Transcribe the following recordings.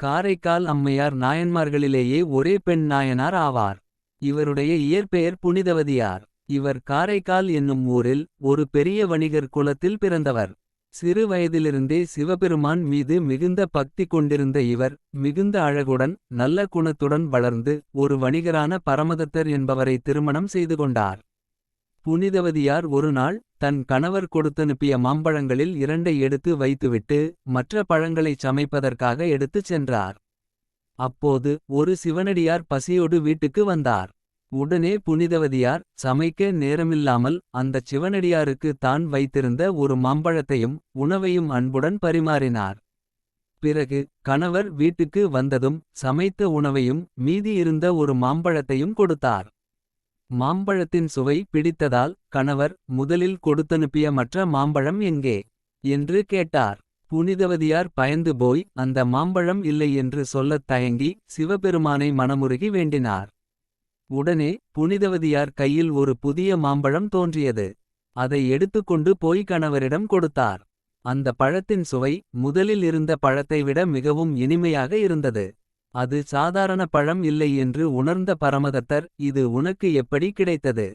காரைக்கால் அம்மையார் நாயன்மார்களிலேயே ஒரே பெண் நாயனார் ஆவார். இவருடைய இயற்பெயர் புனிதவதியார். இவர் காரைக்கால் என்னும் ஊரில் ஒரு பெரிய வணிகர் குலத்தில் பிறந்தவர். சிறு வயதிலிருந்தே சிவபெருமான் மீது மிகுந்த பக்தி கொண்டிருந்த இவர் மிகுந்த அழகுடன் நல்ல குணத்துடன் வளர்ந்து ஒரு வணிகரான பரமதத்தர் என்பவரை திருமணம் செய்து கொண்டார். புனிதவதியார் ஒரு நாள் தன் கணவர் கொடுத்தனுப்பிய மாம்பழங்களில் 2ஐ எடுத்து வைத்துவிட்டு மற்ற பழங்களைச் சமைப்பதற்காக எடுத்துச் சென்றார். அப்போது ஒரு சிவனடியார் பசியோடு வீட்டுக்கு வந்தார். உடனே புனிதவதியார் சமைக்க நேரமில்லாமல் அந்தச் சிவனடியாருக்கு தான் வைத்திருந்த ஒரு மாம்பழத்தையும் உணவையும் அன்புடன் பரிமாறினார். பிறகு கணவர் வீட்டுக்கு வந்ததும் சமைத்த உணவையும் மீதி இருந்த ஒரு மாம்பழத்தையும் கொடுத்தார். மாம்பழத்தின் சுவை பிடித்ததால் கணவர் முதலில் கொடுத்தனுப்பிய மற்ற மாம்பழம் எங்கே என்று கேட்டார். புனிதவதியார் பயந்து போய் அந்த மாம்பழம் இல்லை என்று சொல்லத் தயங்கி சிவபெருமானை மனமுருகி வேண்டினார். உடனே புனிதவதியார் கையில் ஒரு புதிய மாம்பழம் தோன்றியது. அதை எடுத்துக்கொண்டு போய் கணவரிடம் கொடுத்தார். அந்த பழத்தின் சுவை முதலில் இருந்த பழத்தை விட மிகவும் இனிமையாக இருந்தது. அது சாதாரண பழம் இல்லை என்று உணர்ந்த பரமதத்தர், இது உனக்கு எப்படி கிடைத்தது?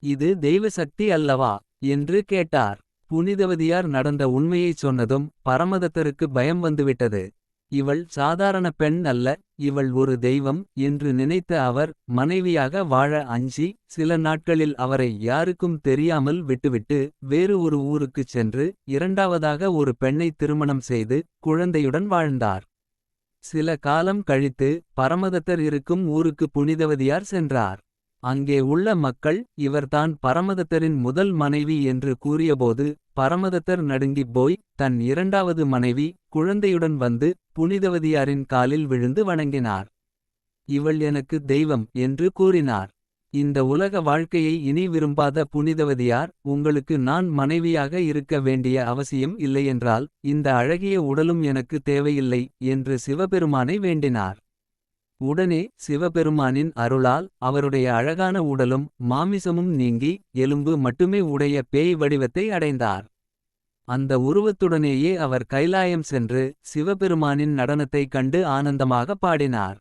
இது தெய்வ சக்தி அல்லவா என்று கேட்டார். புனிதவதியார் நடந்த உண்மையைச் சொன்னதும் பரமதத்தருக்கு பயம் வந்துவிட்டது. இவள் சாதாரண பெண் அல்ல, இவள் ஒரு தெய்வம் என்று நினைத்த அவர் மனைவியாக வாழ அஞ்சி சில நாட்களில் அவரை யாருக்கும் தெரியாமல் விட்டுவிட்டு வேறு ஒரு ஊருக்குச் சென்று இரண்டாவதாக ஒரு பெண்ணை திருமணம் செய்து குழந்தையுடன் வாழ்ந்தார். சில காலம் கழித்து பரமதத்தர் இருக்கும் ஊருக்கு புனிதவதியார் சென்றார். அங்கே உள்ள மக்கள் இவர்தான் பரமதத்தரின் முதல் மனைவி என்று கூறியபோது பரமதத்தர் நடுங்கிப் போய் தன் இரண்டாவது மனைவி குழந்தையுடன் வந்து புனிதவதியாரின் காலில் விழுந்து வணங்கினார். இவள் எனக்கு தெய்வம் என்று கூறினார். இந்த உலக வாழ்க்கையை இனி விரும்பாத புனிதவதியார், உங்களுக்கு நான் மனைவியாக இருக்க வேண்டிய அவசியம் இல்லையென்றால் இந்த அழகிய உடலும் எனக்கு தேவையில்லை என்று சிவபெருமானை வேண்டினார். உடனே சிவபெருமானின் அருளால் அவருடைய அழகான உடலும் மாமிசமும் நீங்கி எலும்பு மட்டுமே உடைய பேய் வடிவத்தை அடைந்தார். அந்த உருவத்துடனேயே அவர் கைலாயம் சென்று சிவபெருமானின் நடனத்தைக் கண்டு ஆனந்தமாக பாடினார்.